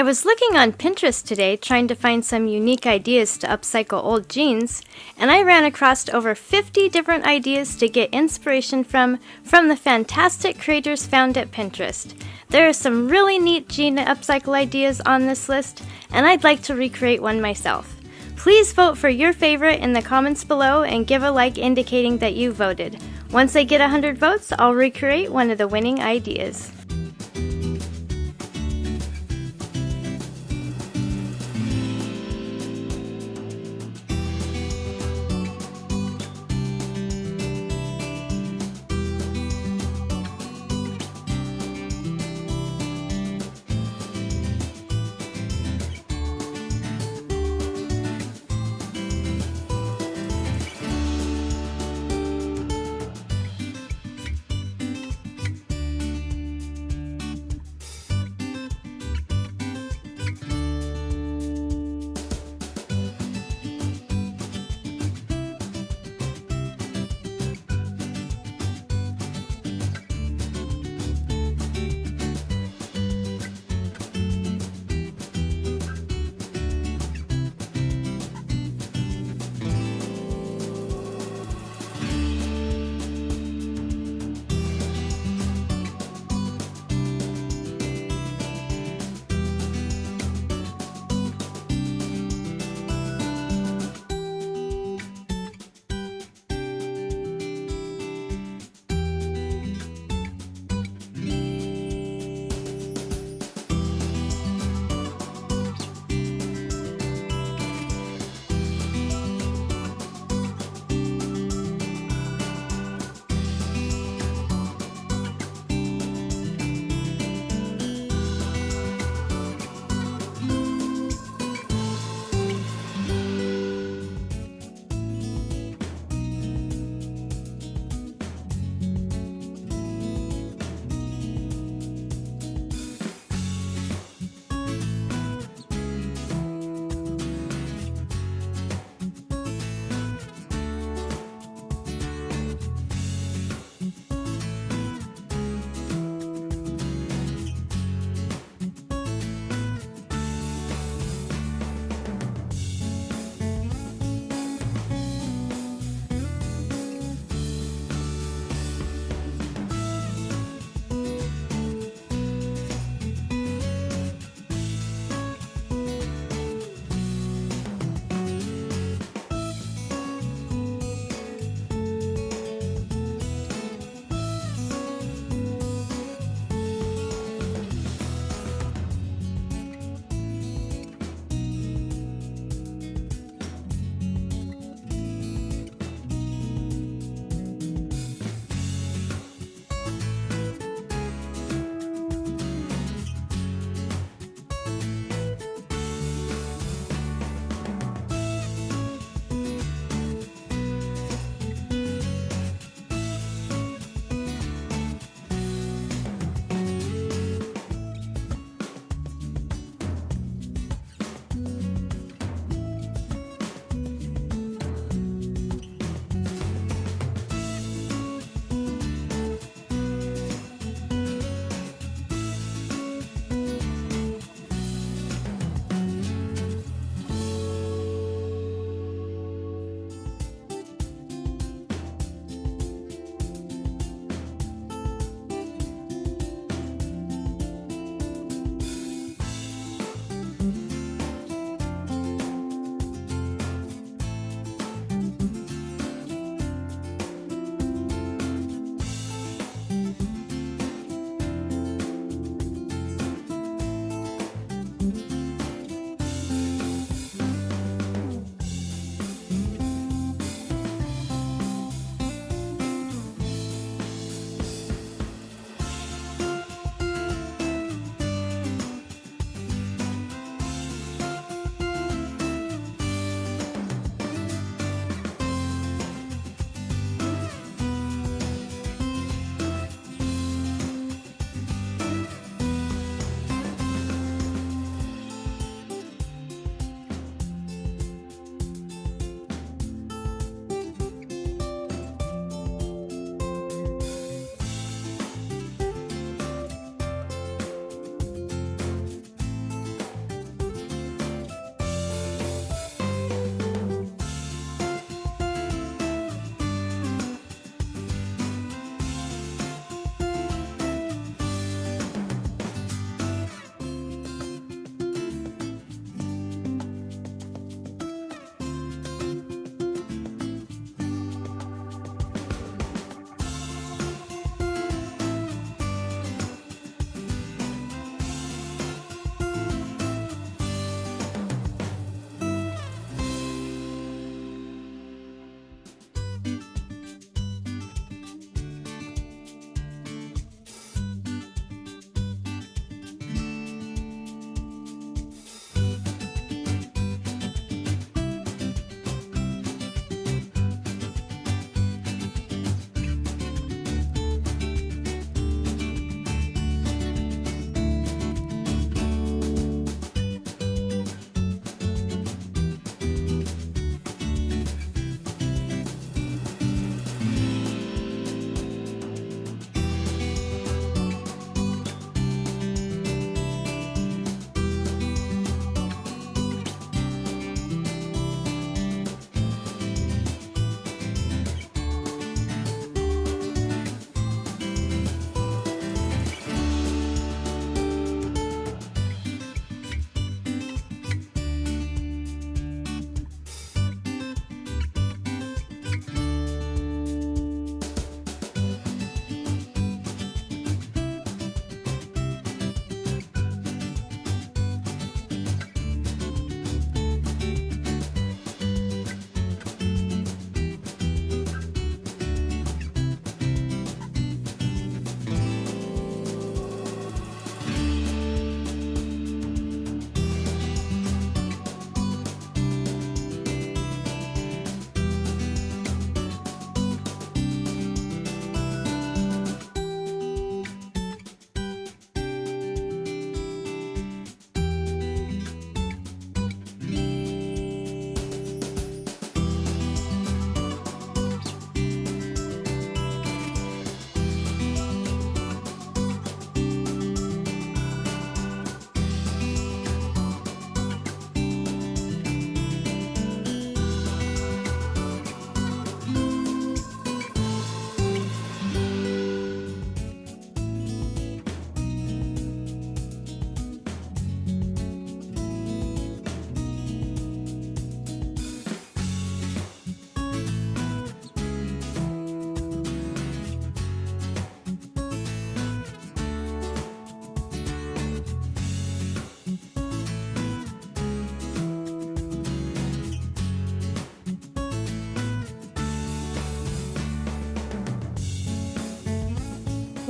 I was looking on Pinterest today trying to find some unique ideas to upcycle old jeans, and I ran across over 50 different ideas to get inspiration from the fantastic creators found at Pinterest. There are some really neat jean upcycle ideas on this list, and I'd like to recreate one myself. Please vote for your favorite in the comments below and give a like indicating that you voted. Once I get 100 votes, I'll recreate one of the winning ideas.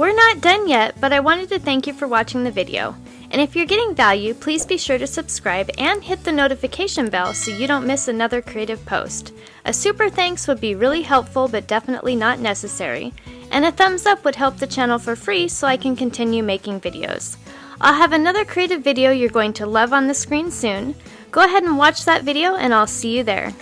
We're not done yet, but I wanted to thank you for watching the video. And if you're getting value, please be sure to subscribe and hit the notification bell so you don't miss another creative post. A super thanks would be really helpful but definitely not necessary. And a thumbs up would help the channel for free so I can continue making videos. I'll have another creative video you're going to love on the screen soon. Go ahead and watch that video and I'll see you there.